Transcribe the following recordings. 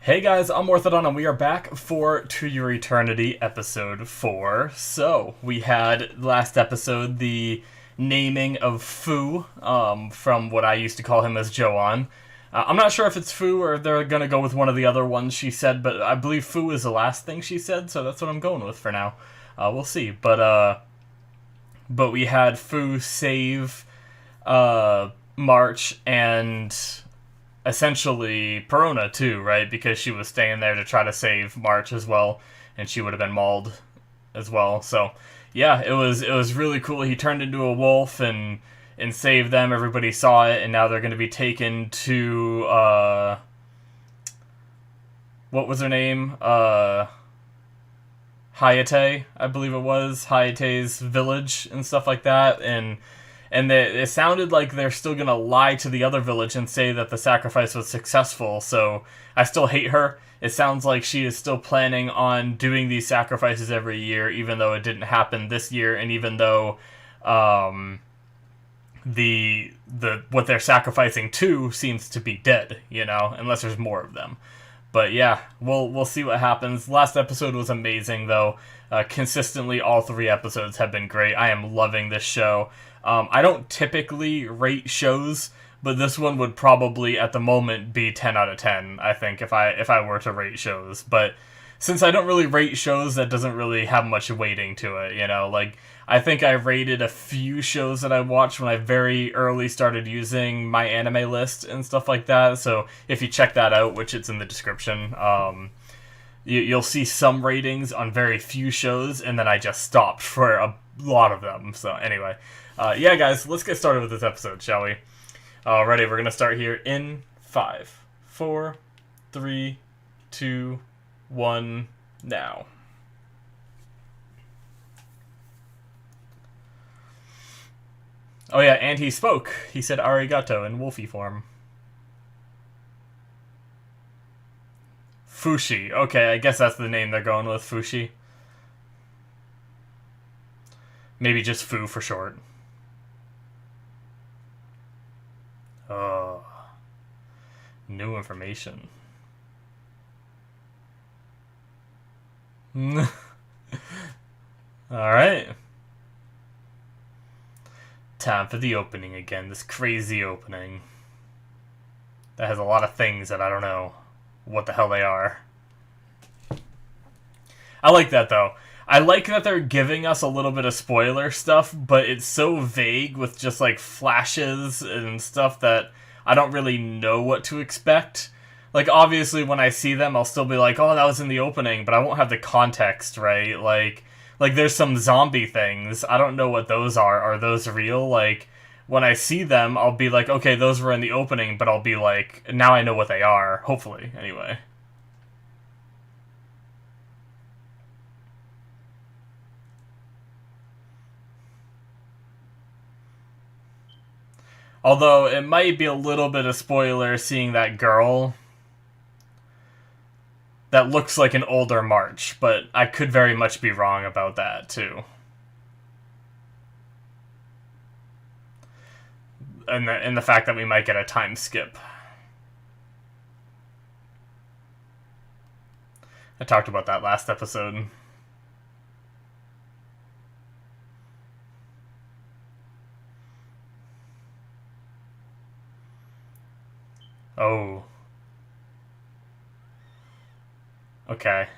Hey guys, I'm Morthadon, and we are back for To Your Eternity, episode 4. So, we had last episode the naming of Fu, from what I used to call him as Joan. I'm not sure if it's Fu or if they're gonna go with one of the other ones she said, but I believe Fu is the last thing she said, so that's what I'm going with for now. We'll see. But we had Fu save, March and essentially Perona too, right? Because she was staying there to try to save March as well, and she would have been mauled as well. So yeah, it was really cool. He turned into a wolf and saved them. Everybody saw it, and now they're going to be taken to what was her name? Hayate, I believe it was Hayate's village and stuff like that, and it sounded like they're still gonna lie to the other village and say that the sacrifice was successful. So I still hate her. It sounds like she is still planning on doing these sacrifices every year, even though it didn't happen this year, and even though the what they're sacrificing to seems to be dead. Unless there's more of them. But yeah, we'll see what happens. Last episode was amazing, though. Consistently, all 3 episodes have been great. I am loving this show. I don't typically rate shows, but this one would probably, at the moment, be 10 out of 10, I think, if I were to rate shows. But since I don't really rate shows, that doesn't really have much weighting to it. Like, I think I rated a few shows that I watched when I very early started using my anime list and stuff like that. So if you check that out, which it's in the description, you'll see some ratings on very few shows, and then I just stopped for a lot of them. So anyway, yeah, guys, let's get started with this episode, shall we? Alrighty, we're gonna start here in 5, 4, 3, 2, 1, now. Oh yeah, and he spoke. He said arigato in wolfie form. Fushi. Okay, I guess that's the name they're going with, Fushi. Maybe just Fu for short. Oh, new information. Alright. Time for the opening again. This crazy opening. That has a lot of things that I don't know what the hell they are. I like that, though. I like that they're giving us a little bit of spoiler stuff, but it's so vague with just, like, flashes and stuff that I don't really know what to expect. Like, obviously, when I see them, I'll still be like, oh, that was in the opening, but I won't have the context, right? Like there's some zombie things. I don't know what those are. Are those real? Like, when I see them, I'll be like, okay, those were in the opening, but I'll be like, now I know what they are. Hopefully, anyway. Although, it might be a little bit of spoiler seeing that girl that looks like an older March, but I could very much be wrong about that, too. And the fact that we might get a time skip. I talked about that last episode. Oh. Okay.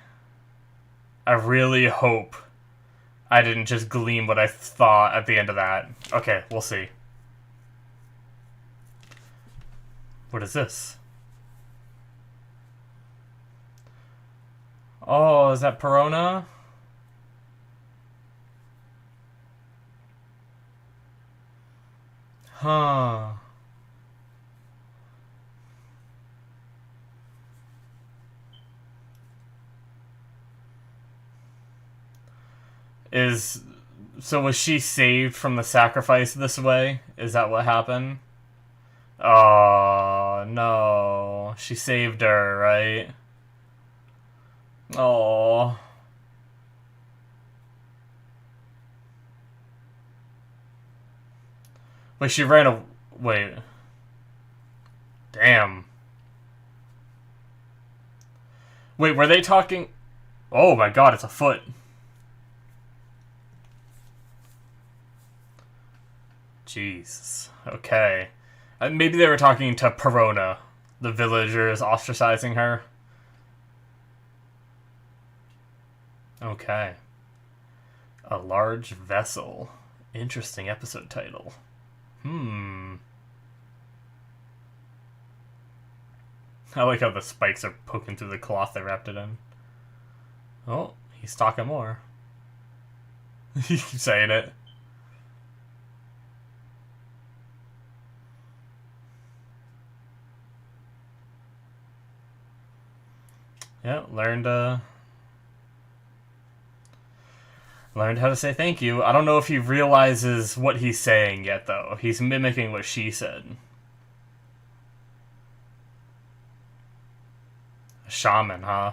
I really hope I didn't just glean what I thought at the end of that. Okay, we'll see. What is this? Oh, is that Perona? Huh. Is so was she saved from the sacrifice this way? Is that what happened? Oh, no. She saved her, right? Oh. Wait, she ran a... Wait. Damn. Wait, were they talking? Oh my god, it's a foot. Jesus. Okay. Maybe they were talking to Perona, the villagers ostracizing her. Okay. A large vessel. Interesting episode title. I like how the spikes are poking through the cloth they wrapped it in. Oh, he's talking more. He keeps saying it. Yeah, learned how to say thank you. I don't know if he realizes what he's saying yet, though. He's mimicking what she said. A shaman, huh?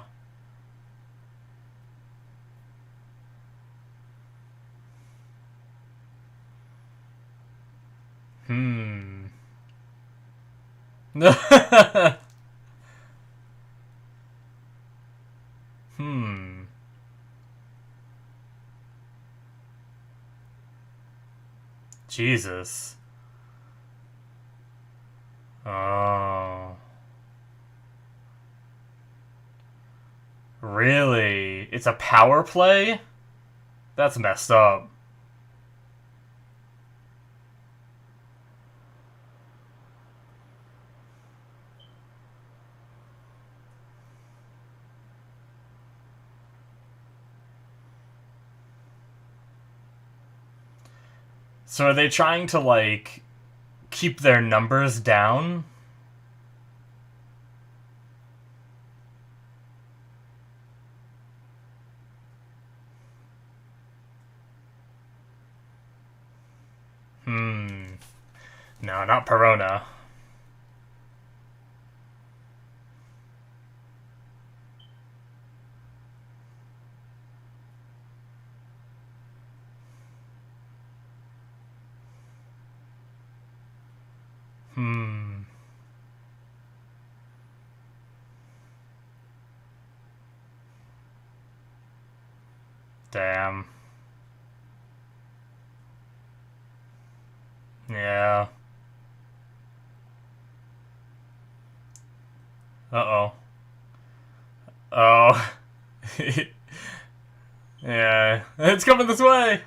Jesus. Oh. Really? It's a power play? That's messed up. So are they trying to, like, keep their numbers down? No, not Perona. Damn. Yeah. Uh-oh. Oh. Yeah. It's coming this way!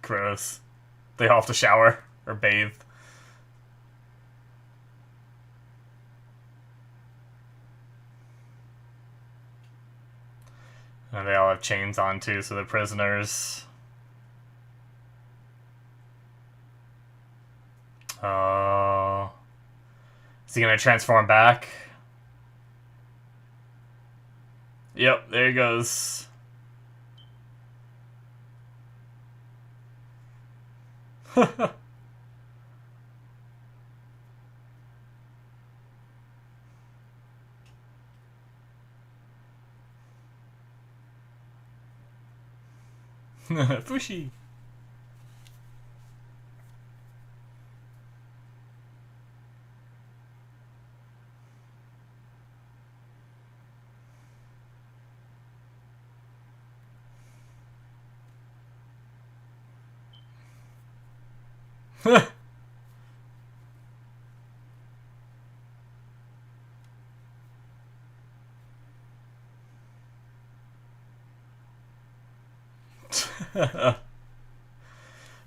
Gross. They all have to shower or bathe. And they all have chains on too, so they're prisoners. Oh. Is he gonna transform back? Yep, there he goes. Fushi.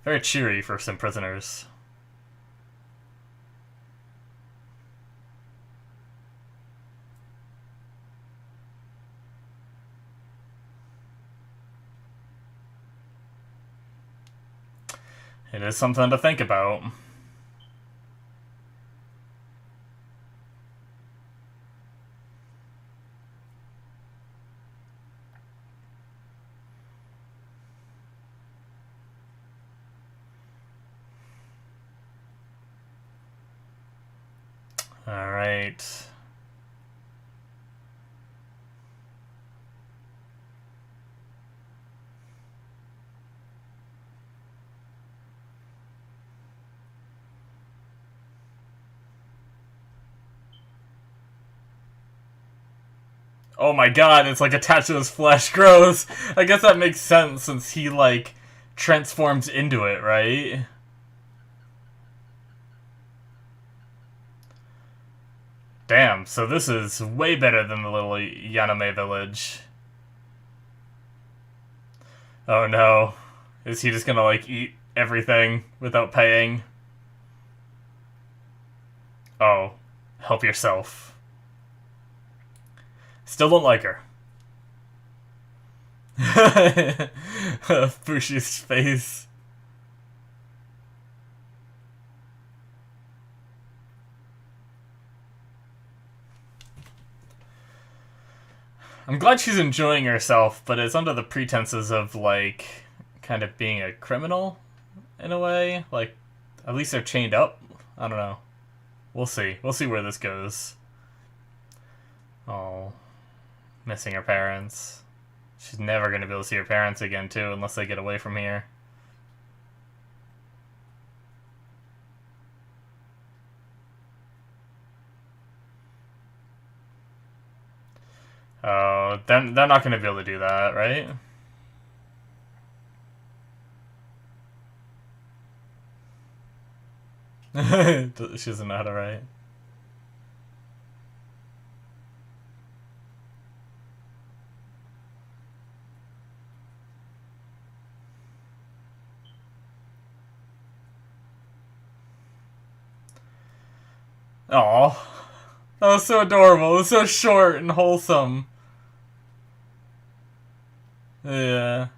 Very cheery for some prisoners. It is something to think about. Alright. Oh my god, it's like attached to his flesh. Gross. I guess that makes sense since he, like, transforms into it, right? Damn, so this is way better than the little Yaname village. Oh no. Is he just gonna, like, eat everything without paying? Oh. Help yourself. Still don't like her. Fushi's face. I'm glad she's enjoying herself, but it's under the pretenses of, like, kind of being a criminal, in a way. Like, at least they're chained up. I don't know. We'll see. We'll see where this goes. Oh. Missing her parents. She's never going to be able to see her parents again, too, unless they get away from here. Oh, they're not going to be able to do that, right? She doesn't know how to write. Aw. That was so adorable. It was so short and wholesome. Yeah.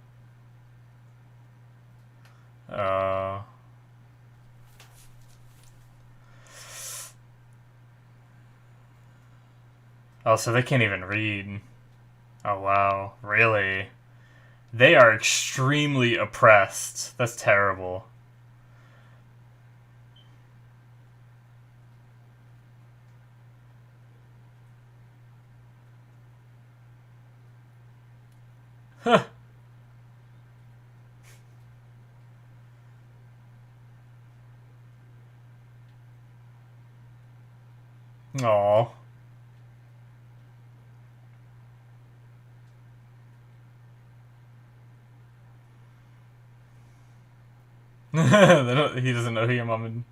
Oh, so they can't even read. Oh, wow. Really? They are extremely oppressed. That's terrible. Huh. Aw. He doesn't know who your mom and...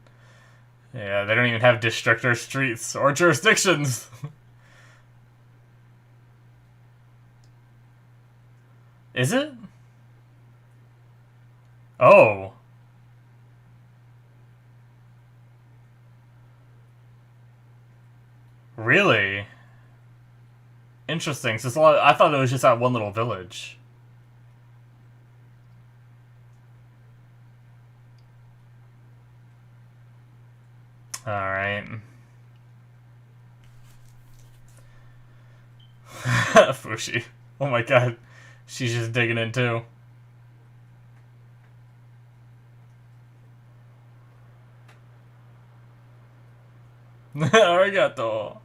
Yeah, they don't even have district or streets or jurisdictions. Is it? Oh. Really? Interesting. So it's a lot, I thought it was just that one little village. Alright. Fushi. Oh my god. She's just digging in too. Arigato.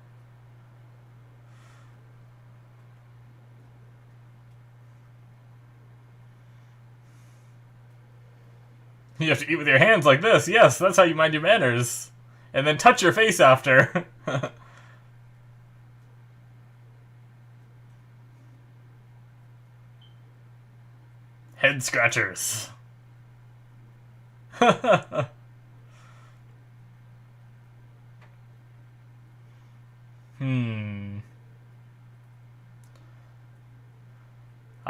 You have to eat with your hands like this. Yes, that's how you mind your manners. And then touch your face after. Head scratchers. I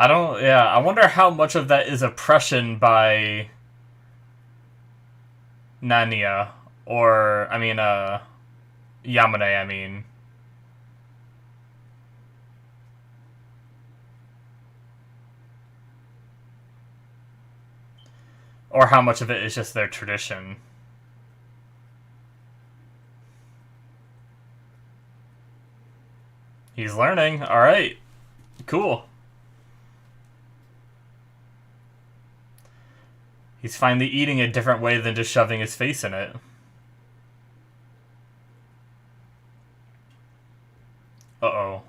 don't, yeah, I wonder how much of that is oppression by Nania, or, I mean, Yamane, I mean. Or how much of it is just their tradition. He's learning, alright. Cool. He's finally eating a different way than just shoving his face in it. Uh-oh.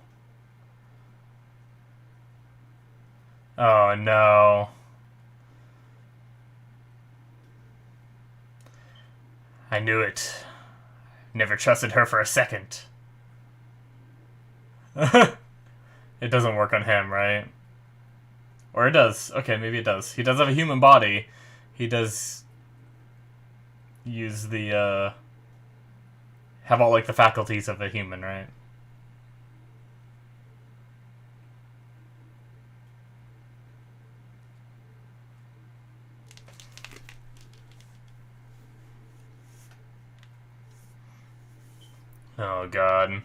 Oh, no. I knew it. Never trusted her for a second. It doesn't work on him, right? Or it does. Okay, maybe it does. He does have a human body. He does use the, have all, like, the faculties of a human, right? Oh, God.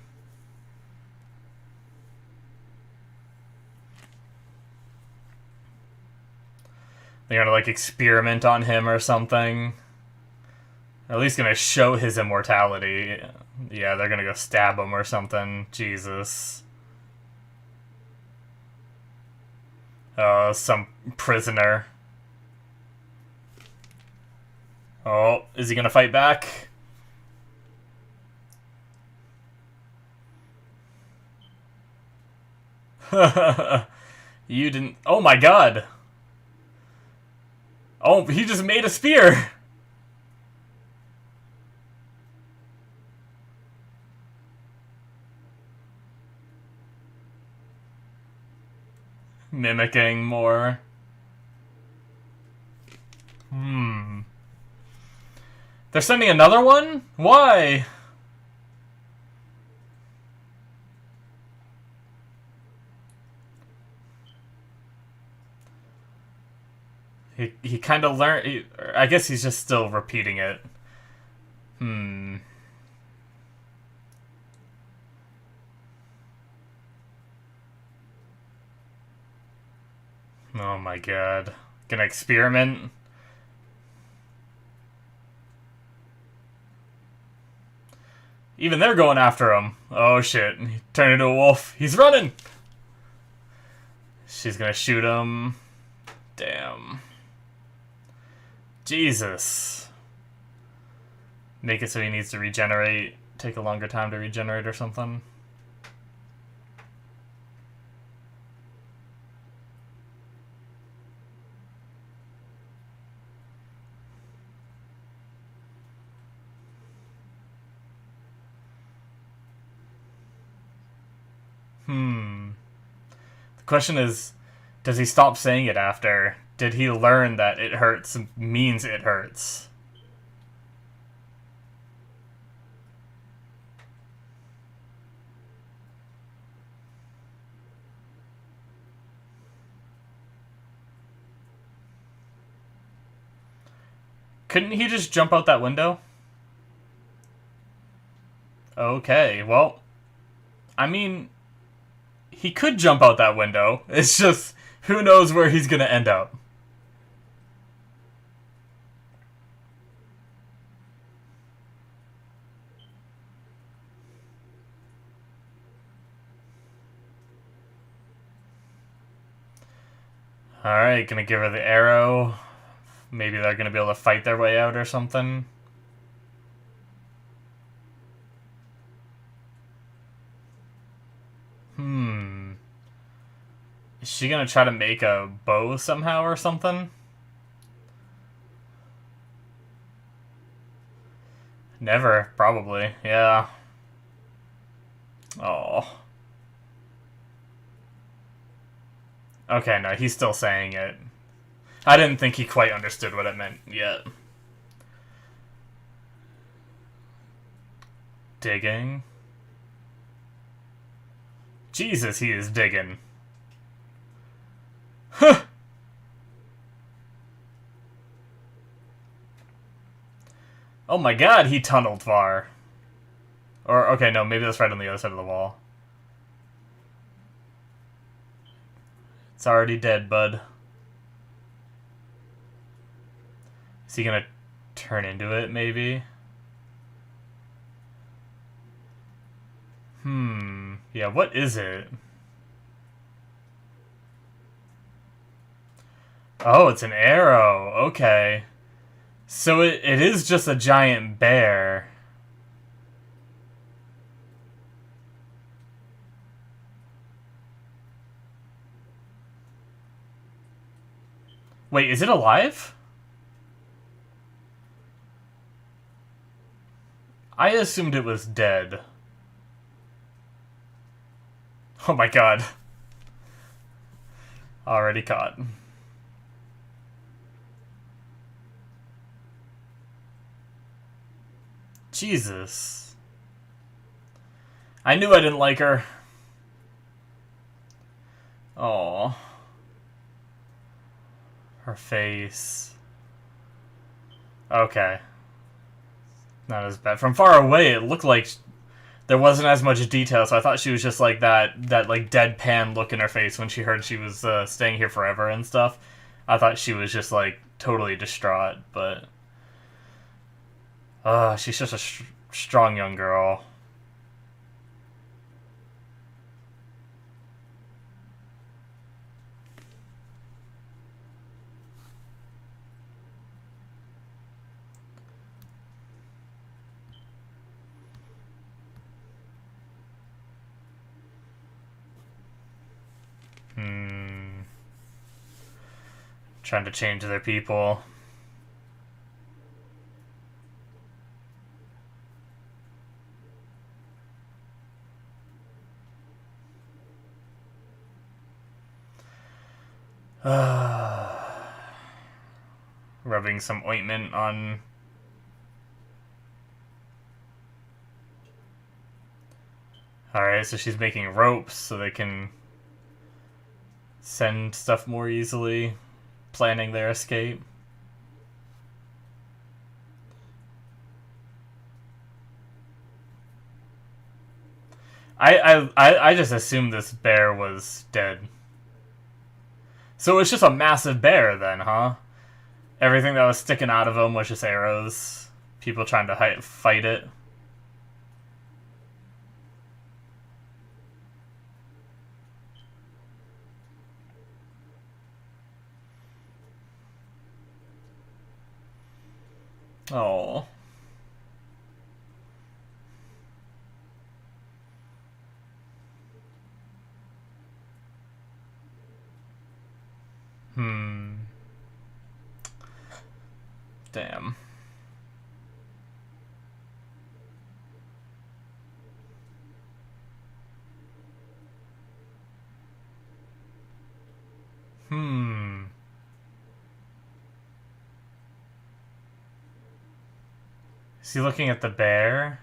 They're gonna, like, experiment on him or something. Or at least gonna show his immortality. Yeah, they're gonna go stab him or something. Jesus. Some prisoner. Oh, is he gonna fight back? You didn't... Oh my god! Oh, he just made a spear! Mimicking more. They're sending another one? Why? He kind of learned... I guess he's just still repeating it. Oh my god. Gonna experiment? Even they're going after him. Oh shit. He turned into a wolf. He's running! She's gonna shoot him. Damn. Jesus. Make it so he needs to regenerate. Take a longer time to regenerate or something. The question is, does he stop saying it after? Did he learn that it hurts means it hurts? Couldn't he just jump out that window? Okay, well, I mean, he could jump out that window. It's just, who knows where he's gonna end up. Alright, gonna give her the arrow. Maybe they're gonna be able to fight their way out or something. Is she gonna try to make a bow somehow or something? Never, probably. Yeah. Oh. Okay, no, he's still saying it. I didn't think he quite understood what it meant yet. Digging. Jesus, he is digging. Huh! Oh my god, he tunneled far. Or, okay, no, maybe that's right on the other side of the wall. It's already dead, bud. Is he gonna turn into it, maybe? Yeah, what is it? Oh, it's an arrow. Okay. So it is just a giant bear. Wait, is it alive? I assumed it was dead. Oh my god. Already caught. Jesus. I knew I didn't like her. Oh, her face. Okay. Not as bad. From far away, it looked like there wasn't as much detail, so I thought she was just like that like deadpan look in her face when she heard she was staying here forever and stuff. I thought she was just like totally distraught, but she's just a strong young girl. Trying to change their people. Rubbing some ointment on... Alright, so she's making ropes so they can send stuff more easily, planning their escape. I just assumed this bear was dead. So it's just a massive bear then, huh? Everything that was sticking out of him was just arrows. People trying to fight it. Oh. Damn. Is he looking at the bear?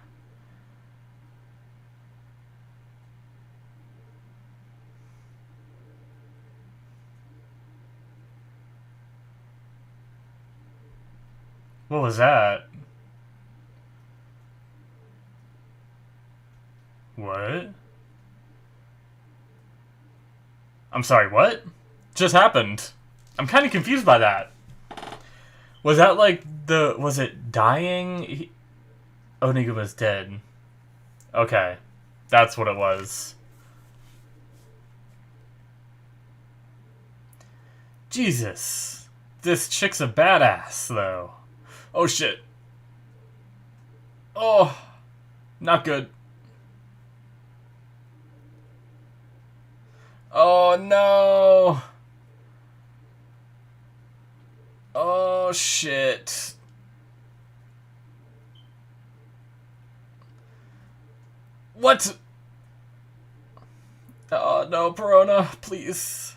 What was that? What? I'm sorry, what? Just happened. I'm kind of confused by that. Was that like the... Was it dying? Oniga was dead. Okay. That's what it was. Jesus. This chick's a badass, though. Oh, shit. Oh. Not good. Oh, no. Oh, shit. What? Oh, no, Perona, please.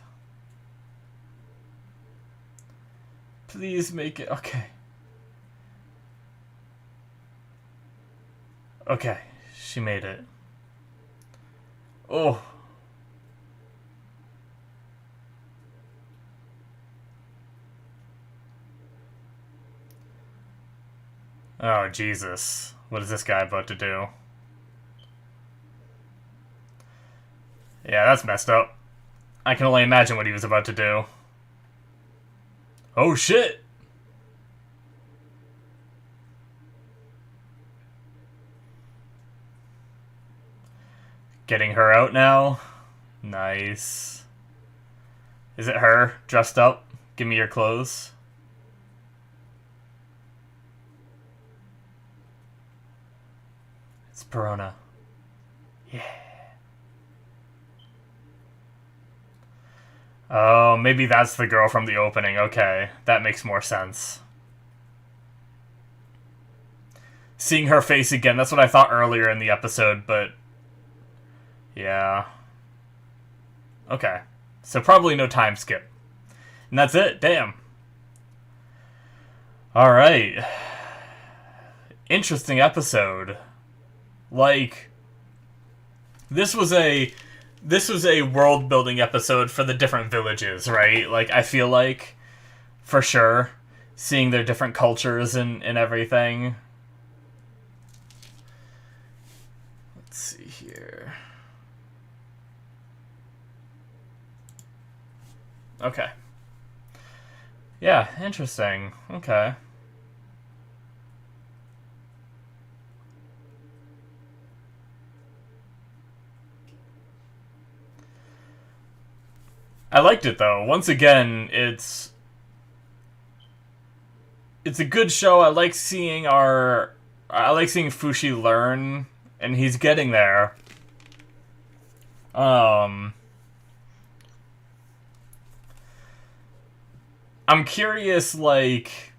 Please make it. Okay. Okay, she made it. Oh. Oh, Jesus. What is this guy about to do? Yeah, that's messed up. I can only imagine what he was about to do. Oh, shit! Getting her out now? Nice. Is it her, dressed up? Give me your clothes. It's Perona. Yeah. Oh, maybe that's the girl from the opening. Okay, that makes more sense. Seeing her face again, that's what I thought earlier in the episode, but... Yeah. Okay. So probably no time skip. And that's it. Damn. Alright. Interesting episode. Like, this was a world building episode for the different villages, right? Like, I feel like, for sure, seeing their different cultures and everything. Let's see here. Okay. Yeah, interesting. Okay. I liked it though. Once again, it's a good show. I like seeing Fushi learn, and he's getting there. I'm curious, like,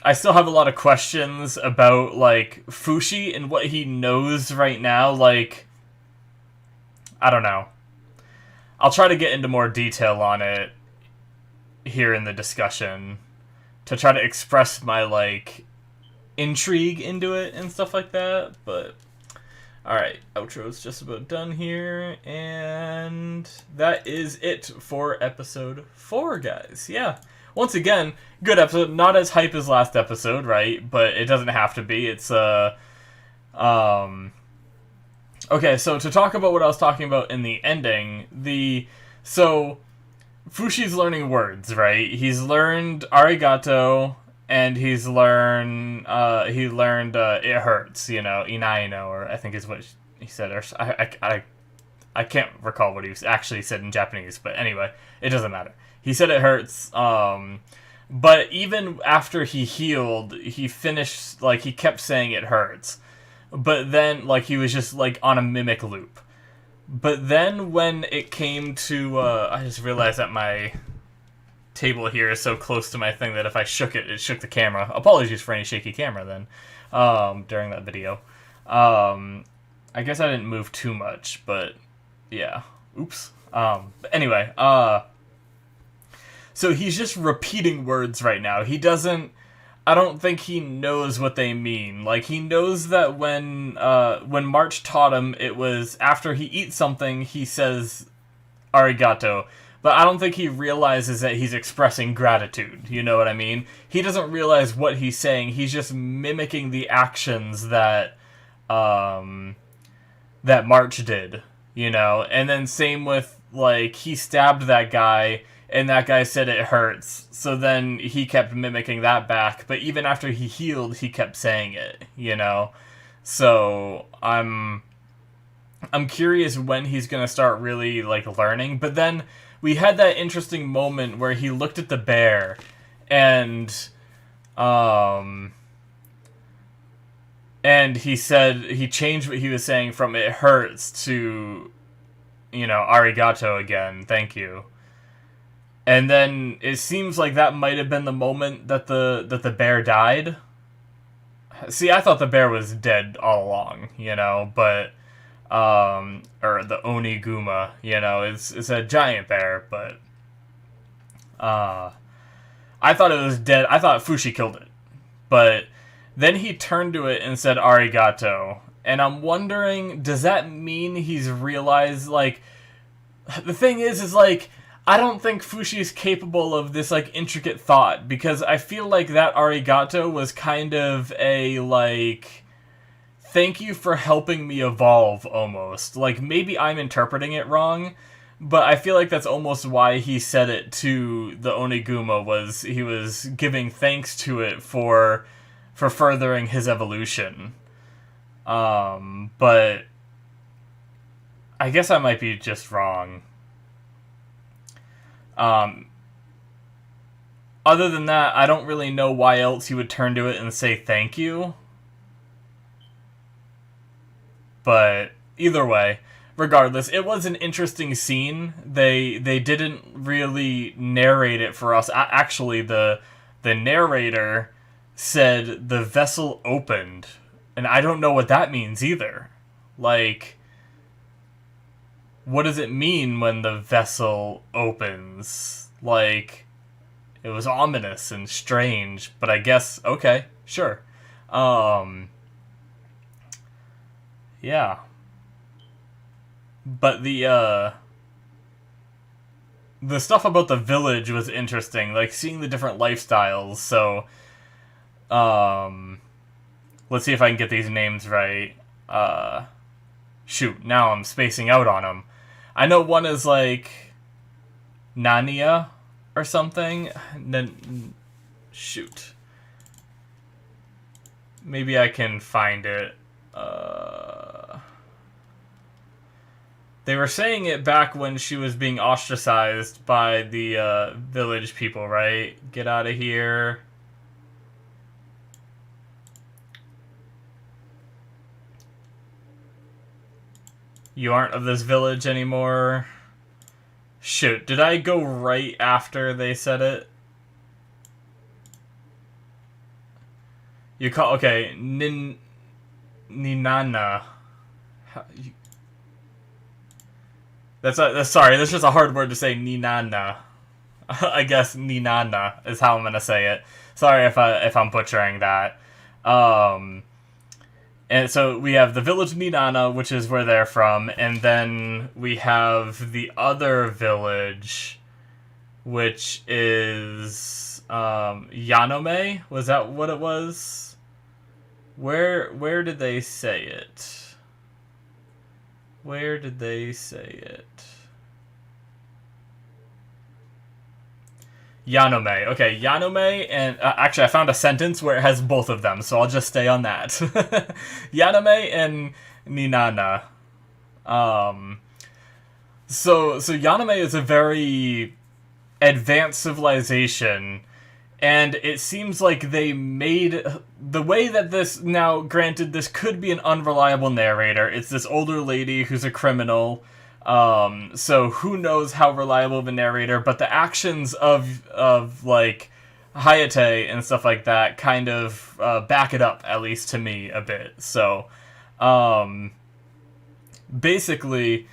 I still have a lot of questions about, like, Fushi and what he knows right now. Like, I don't know. I'll try to get into more detail on it here in the discussion to try to express my, like, intrigue into it and stuff like that, but alright, outro's just about done here, and that is it for episode 4, guys. Yeah, once again, good episode, not as hype as last episode, right, but it doesn't have to be. It's okay, so to talk about what I was talking about in the ending, so Fushi's learning words, right? He's learned arigato, and he learned it hurts, you know, inaino, or I think is what he said, or I can't recall what he actually said in Japanese, but anyway, it doesn't matter. He said it hurts, but even after he healed, he finished, like, he kept saying it hurts. But then, like, he was just, like, on a mimic loop. But then when it came to, I just realized that my table here is so close to my thing that if I shook it, it shook the camera. Apologies for any shaky camera then, during that video. I guess I didn't move too much, but, yeah. Oops. But anyway, so he's just repeating words right now. He doesn't, I don't think he knows what they mean. Like, he knows that when March taught him, it was after he eats something, he says arigato. But I don't think he realizes that he's expressing gratitude. You know what I mean? He doesn't realize what he's saying. He's just mimicking the actions that March did. You know? And then same with, like, he stabbed that guy, and that guy said it hurts. So then he kept mimicking that back. But even after he healed, he kept saying it, you know? So I'm curious when he's going to start really, like, learning. But then we had that interesting moment where he looked at the bear and he said, he changed what he was saying from it hurts to, you know, arigato again, thank you. And then it seems like that might have been the moment that the bear died. See, I thought the bear was dead all along, you know, but or the oniguma, you know, it's a giant bear, but I thought it was dead. I thought Fushi killed it. But then he turned to it and said arigato. And I'm wondering, does that mean he's realized, like, the thing is like, I don't think Fushi is capable of this, like, intricate thought, because I feel like that arigato was kind of a, like, thank you for helping me evolve, almost. Like, maybe I'm interpreting it wrong, but I feel like that's almost why he said it to the Oniguma, was he was giving thanks to it for furthering his evolution. But I guess I might be just wrong. Other than that, I don't really know why else he would turn to it and say thank you. But either way, regardless, it was an interesting scene. They didn't really narrate it for us. Actually, the narrator said the vessel opened, and I don't know what that means either. Like, what does it mean when the vessel opens? Like, it was ominous and strange, but I guess, okay, sure. Yeah. But the stuff about the village was interesting, like seeing the different lifestyles. So, let's see if I can get these names right. Shoot, now I'm spacing out on them. I know one is like Nania or something. Shoot. Maybe I can find it. They were saying it back when she was being ostracized by the village people, right? Get out of here. You aren't of this village anymore. Shoot, did I go right after they said it? You call... Okay, Ninana. Sorry, that's just a hard word to say, Ninana. I guess Ninana is how I'm gonna say it. Sorry if I'm butchering that. And so we have the village Ninana, which is where they're from, and then we have the other village, which is Yanome. Was that what it was? Where did they say it? Where did they say it? Yanome. Okay, Yanome, and actually I found a sentence where it has both of them, so I'll just stay on that. Yanome and Ninana. So Yanome is a very advanced civilization, and it seems like they made the way that this, now granted this could be an unreliable narrator, it's this older lady who's a criminal. So who knows how reliable of a narrator, but the actions of like Hayate and stuff like that kind of back it up, at least to me, a bit. So basically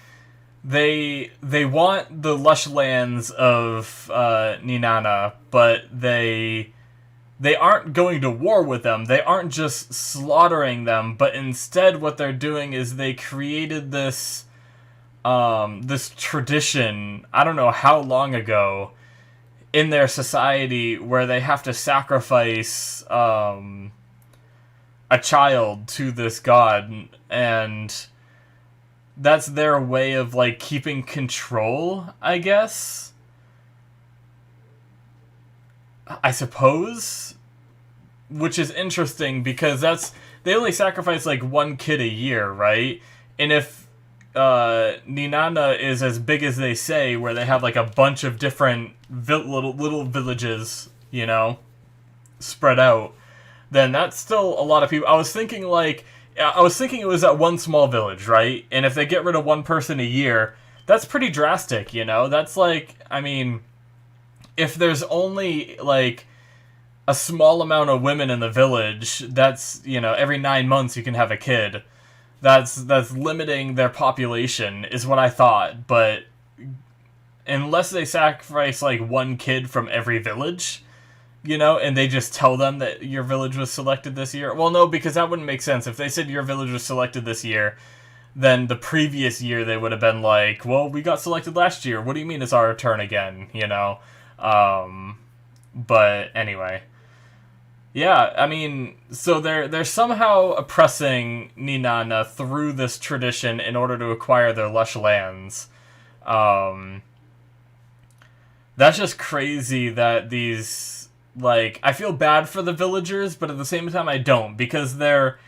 they want the lush lands of Ninana, but they aren't going to war with them. They aren't just slaughtering them, but instead what they're doing is they created this this tradition, I don't know how long ago, in their society where they have to sacrifice a child to this god, and that's their way of like keeping control, I guess. I suppose, which is interesting because they only sacrifice like one kid a year, right? And if Ninana is as big as they say, where they have like a bunch of different little villages, you know, spread out, then that's still a lot of people. I was thinking it was at one small village, right? And if they get rid of one person a year, that's pretty drastic, you know? That's like, I mean, if there's only like a small amount of women in the village, that's, you know, every 9 months you can have a kid. That's limiting their population, is what I thought. But unless they sacrifice like one kid from every village, you know, and they just tell them that your village was selected this year. Well, no, because that wouldn't make sense. If they said your village was selected this year, then the previous year they would have been like, well, we got selected last year. What do you mean it's our turn again, you know? But anyway. Yeah, I mean, so they're somehow oppressing Ninana through this tradition in order to acquire their lush lands. That's just crazy that these, like, I feel bad for the villagers, but at the same time I don't, because they're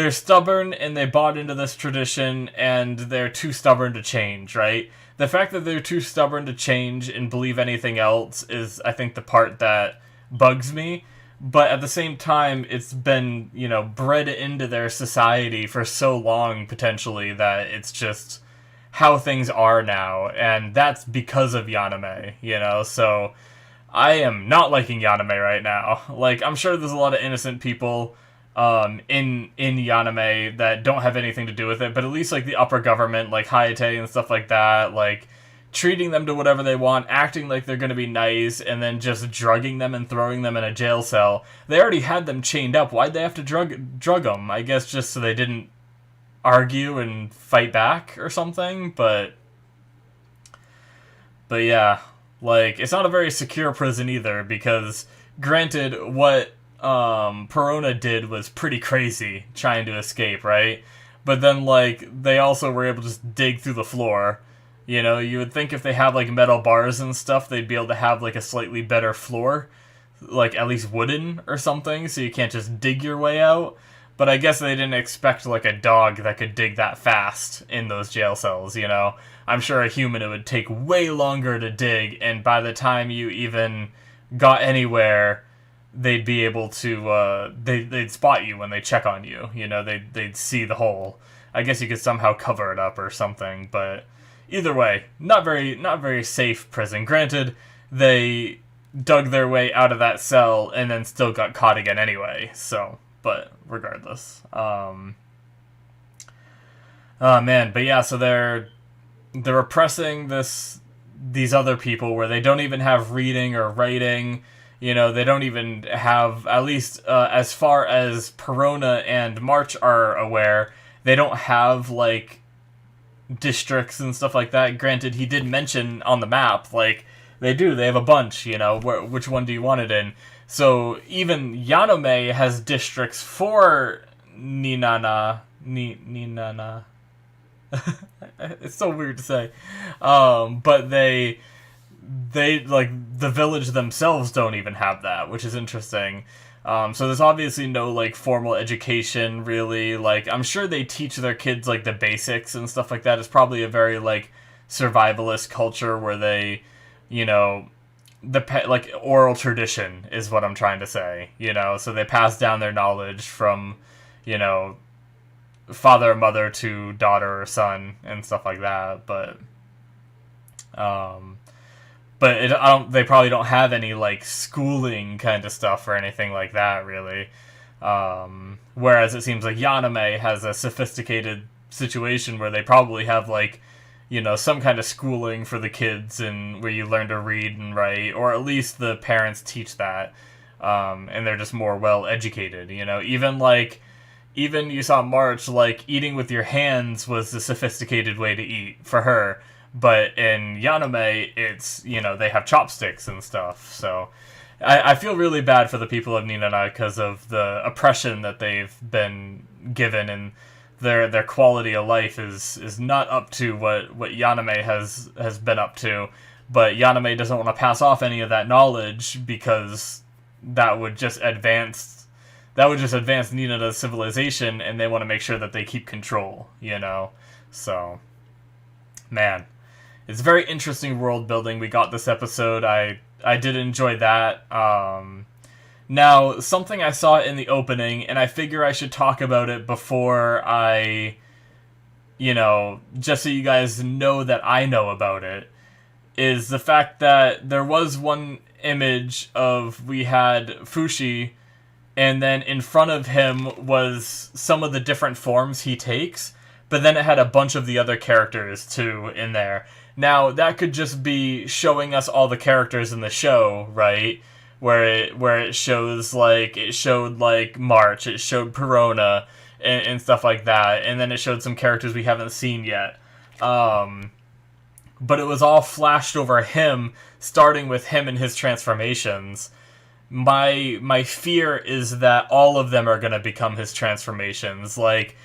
stubborn and they bought into this tradition and they're too stubborn to change, right? The fact that they're too stubborn to change and believe anything else is, I think, the part that bugs me. But at the same time, it's been, you know, bred into their society for so long, potentially, that it's just how things are now. And that's because of Yanome, you know? So I am not liking Yanome right now. Like, I'm sure there's a lot of innocent people in Yaname that don't have anything to do with it, but at least like the upper government, like Hayate and stuff like that, like treating them to whatever they want, acting like they're going to be nice, and then just drugging them and throwing them in a jail cell. They already had them chained up. Why'd they have to drug them? I guess just so they didn't argue and fight back or something, but yeah, like, it's not a very secure prison either, because granted, what Perona did was pretty crazy, trying to escape, right? But then, like, they also were able to just dig through the floor. You know, you would think if they have, like, metal bars and stuff, they'd be able to have, like, a slightly better floor. Like, at least wooden or something, so you can't just dig your way out. But I guess they didn't expect, like, a dog that could dig that fast in those jail cells, you know? I'm sure a human, it would take way longer to dig, and by the time you even got anywhere, they'd be able to, they'd spot you when they check on you, you know? They'd see the hole. I guess you could somehow cover it up or something, but either way, not very safe prison. Granted, they dug their way out of that cell and then still got caught again anyway, so, but regardless. Oh man, but yeah, so they're oppressing these other people where they don't even have reading or writing, you know, they don't even have, at least as far as Perona and March are aware, they don't have, like, districts and stuff like that. Granted, he did mention on the map, like, they have a bunch, you know, which one do you want it in? So even Yanome has districts for Ninana. It's so weird to say. But they like, the village themselves don't even have that, which is interesting. So there's obviously no, like, formal education, really. Like, I'm sure they teach their kids, like, the basics and stuff like that. It's probably a very, like, survivalist culture where they, you know, like, oral tradition is what I'm trying to say, you know? So they pass down their knowledge from, you know, father or mother to daughter or son and stuff like that, but they probably don't have any, like, schooling kind of stuff or anything like that, really. Whereas it seems like Yaname has a sophisticated situation where they probably have, like, you know, some kind of schooling for the kids, and where you learn to read and write, or at least the parents teach that, and they're just more well educated, you know? Even you saw March, like, eating with your hands was the sophisticated way to eat for her. But in Yaname, it's, you know, they have chopsticks and stuff. So I feel really bad for the people of Ninana because of the oppression that they've been given, and their quality of life is not up to what Yaname has been up to. But Yaname doesn't want to pass off any of that knowledge because that would just advance Ninana's civilization, and they want to make sure that they keep control, you know? So, man, it's very interesting world building we got this episode. I did enjoy that. Now, something I saw in the opening, and I figure I should talk about it before I, you know, just so you guys know that I know about it, is the fact that there was one image of, we had Fushi, and then in front of him was some of the different forms he takes, but then it had a bunch of the other characters, too, in there. Now, that could just be showing us all the characters in the show, right? Where it shows, like, it showed, like, March, it showed Perona, and stuff like that, and then it showed some characters we haven't seen yet. But it was all flashed over him, starting with him and his transformations. My fear is that all of them are going to become his transformations. Like,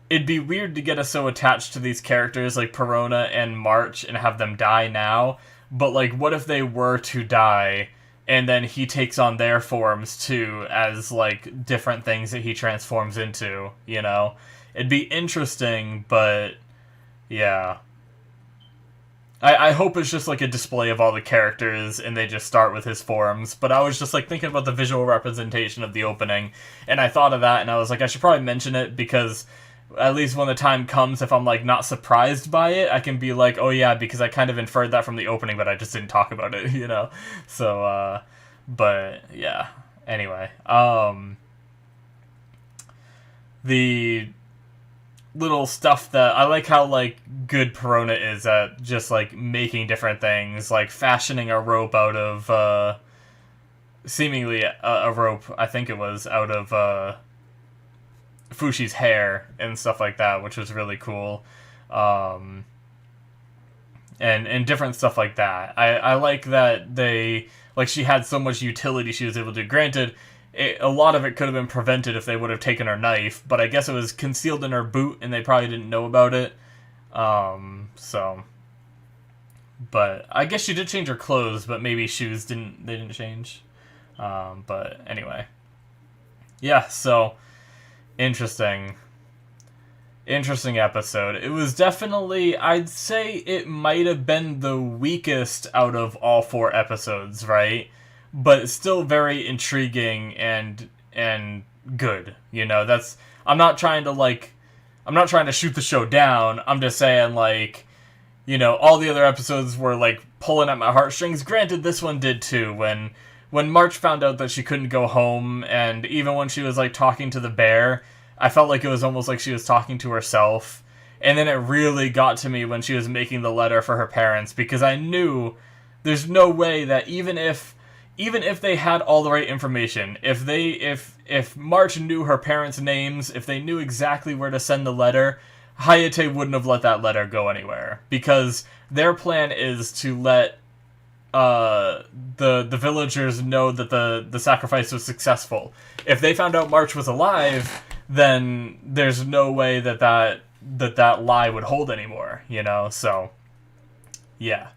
it'd be weird to get us so attached to these characters like Perona and March and have them die now, but, like, what if they were to die and then he takes on their forms too as, like, different things that he transforms into, you know? It'd be interesting, but yeah. I hope it's just, like, a display of all the characters and they just start with his forms, but I was just, like, thinking about the visual representation of the opening, and I thought of that, and I was like, I should probably mention it, because at least when the time comes, if I'm, like, not surprised by it, I can be like, oh yeah, because I kind of inferred that from the opening, but I just didn't talk about it, you know? So, but, yeah. Anyway, the little stuff that I like how like good Perona is at just like making different things, like fashioning a rope out of seemingly a rope, I think it was out of Fushi's hair and stuff like that, which was really cool. And different stuff like that. I like that they, like, she had so much utility she was able to do. Granted, a lot of it could have been prevented if they would have taken her knife, but I guess it was concealed in her boot and they probably didn't know about it. So, but I guess she did change her clothes, but maybe shoes didn't change. But anyway, yeah. So interesting episode. It was definitely, I'd say it might have been the weakest out of all 4 episodes, right? But still very intriguing and good. You know, that's, I'm not trying to shoot the show down. I'm just saying, like, you know, all the other episodes were like pulling at my heartstrings. Granted, this one did too. When March found out that she couldn't go home, and even when she was like talking to the bear, I felt like it was almost like she was talking to herself. And then it really got to me when she was making the letter for her parents, because I knew there's no way that even if they had all the right information, if March knew her parents' names, if they knew exactly where to send the letter, Hayate wouldn't have let that letter go anywhere, because their plan is to let the villagers know that the sacrifice was successful. If they found out March was alive, then there's no way that lie would hold anymore, you know? So, yeah.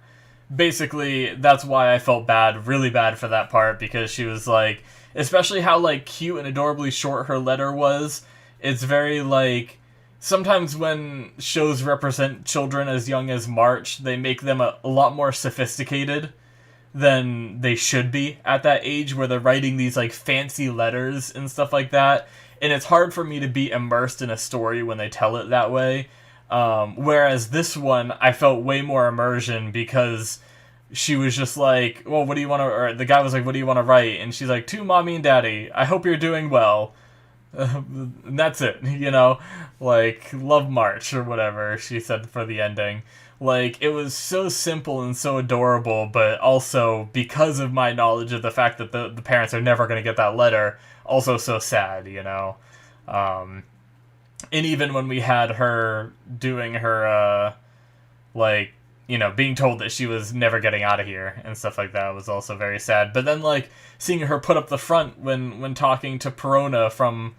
Basically, that's why I felt bad, really bad for that part, because she was like, especially how like cute and adorably short her letter was. It's very like, sometimes when shows represent children as young as March, they make them a lot more sophisticated than they should be at that age, where they're writing these like fancy letters and stuff like that. And it's hard for me to be immersed in a story when they tell it that way. Whereas this one, I felt way more immersion, because she was just like, well, what do you want to, or the guy was like, what do you want to write? And she's like, to mommy and daddy, I hope you're doing well. And that's it, you know? Like, love March, or whatever she said for the ending. Like, it was so simple and so adorable, but also, because of my knowledge of the fact that the parents are never going to get that letter, also so sad, you know? And even when we had her doing her, like, you know, being told that she was never getting out of here and stuff like that was also very sad. But then, like, seeing her put up the front when talking to Perona from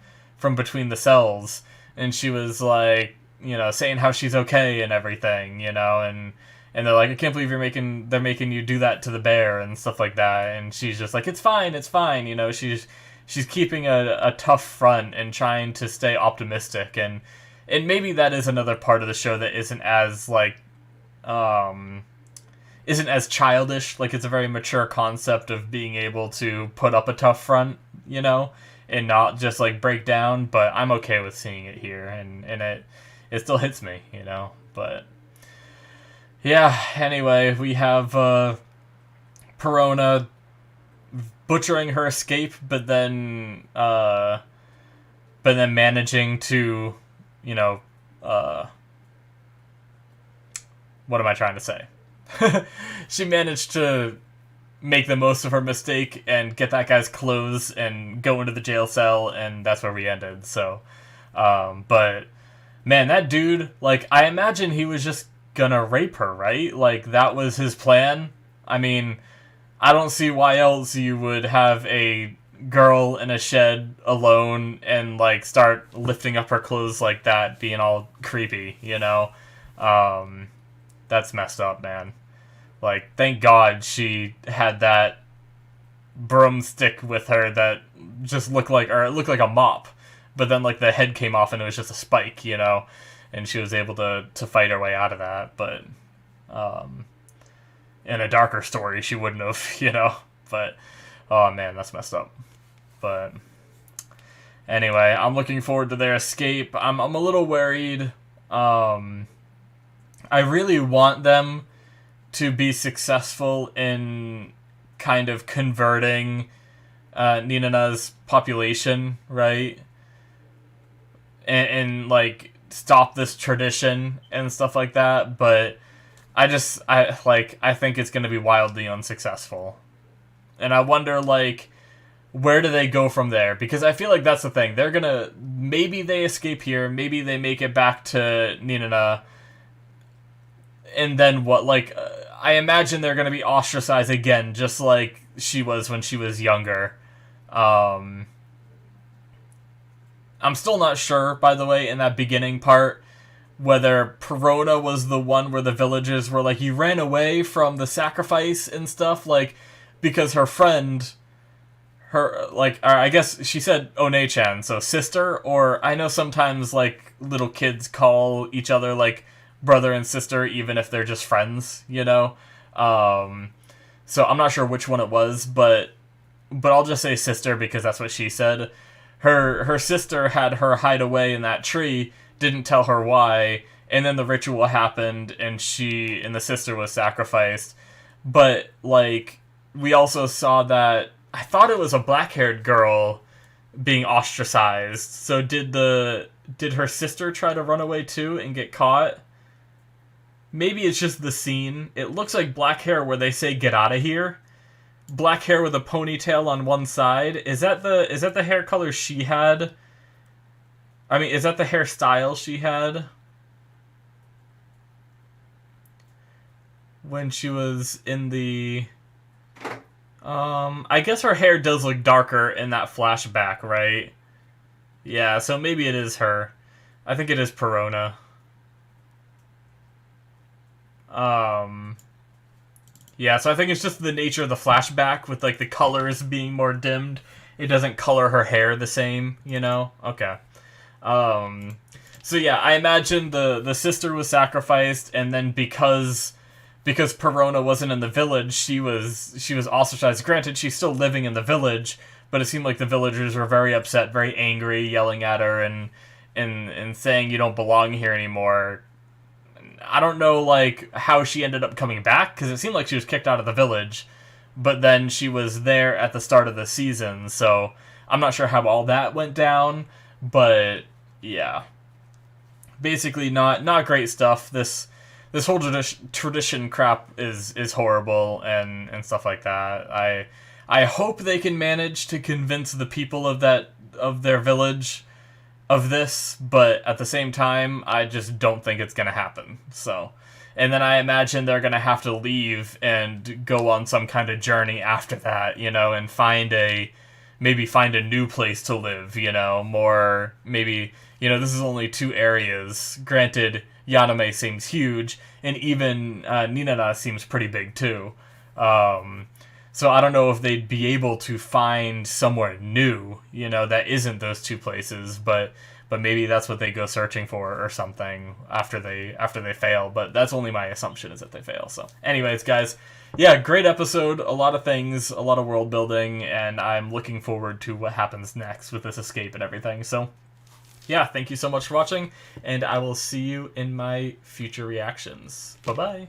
between the cells, and she was like, you know, saying how she's okay and everything, you know, and they're like, I can't believe they're making you do that to the bear and stuff like that, and she's just like, it's fine, you know, she's keeping a tough front and trying to stay optimistic, and maybe that is another part of the show that isn't as like, isn't as childish. Like, it's a very mature concept of being able to put up a tough front, you know, and not just like break down, but I'm okay with seeing it here, and it still hits me, you know, but yeah, anyway, we have Perona butchering her escape, but then managing to, you know, what am I trying to say? She managed to make the most of her mistake and get that guy's clothes and go into the jail cell, and that's where we ended. So, but man, that dude, like, I imagine he was just gonna rape her, right? Like, that was his plan. I mean, I don't see why else you would have a girl in a shed alone and, like, start lifting up her clothes like that, being all creepy, you know? That's messed up, man. Like, thank God she had that broomstick with her that just looked like a mop. But then, like, the head came off and it was just a spike, you know? And she was able to fight her way out of that. But, in a darker story, she wouldn't have, you know? But, oh man, that's messed up. But, anyway, I'm looking forward to their escape. I'm a little worried. I really want them to be successful in kind of converting Ninana's population, right? and like stop this tradition and stuff like that, but I think it's going to be wildly unsuccessful. And I wonder, like, where do they go from there? Because I feel like that's the thing. They're going to, maybe they escape here, maybe they make it back to Ninana, and then what? Like, I imagine they're going to be ostracized again, just like she was when she was younger. I'm still not sure, by the way, in that beginning part, whether Perona was the one where the villagers were like, you ran away from the sacrifice and stuff, like, because her friend, I guess she said One-chan, so sister, or I know sometimes, like, little kids call each other, like, brother and sister, even if they're just friends, you know? So I'm not sure which one it was, but I'll just say sister because that's what she said. Her sister had her hide away in that tree, didn't tell her why, and then the ritual happened, and the sister was sacrificed. But, like, we also saw that, I thought it was a black-haired girl being ostracized. So did her sister try to run away too and get caught? Maybe it's just the scene. It looks like black hair where they say get out of here. Black hair with a ponytail on one side. Is that the hair color she had? I mean, is that the hairstyle she had when she was in the... I guess her hair does look darker in that flashback, right? Yeah, so maybe it is her. I think it is Perona. Yeah, so I think it's just the nature of the flashback with, like, the colors being more dimmed. It doesn't color her hair the same, you know? Okay. So yeah, I imagine the sister was sacrificed, and then because Perona wasn't in the village, she was ostracized. Granted, she's still living in the village, but it seemed like the villagers were very upset, very angry, yelling at her and saying you don't belong here anymore. I don't know, like, how she ended up coming back, because it seemed like she was kicked out of the village, but then she was there at the start of the season, so I'm not sure how all that went down, but yeah. Basically, not great stuff. This whole tradition crap is horrible and stuff like that. I hope they can manage to convince the people of their village of this, but at the same time, I just don't think it's gonna happen. So, and then I imagine they're gonna have to leave and go on some kind of journey after that, you know, and maybe find a new place to live, you know, more, maybe, you know, this is only 2 areas. Granted, Yaname seems huge, and even Ninana seems pretty big too. So I don't know if they'd be able to find somewhere new, you know, that isn't those 2 places, but maybe that's what they go searching for or something after they fail. But that's only my assumption, is that they fail. So anyways, guys, yeah, great episode, a lot of things, a lot of world building, and I'm looking forward to what happens next with this escape and everything. So yeah, thank you so much for watching, and I will see you in my future reactions. Bye-bye.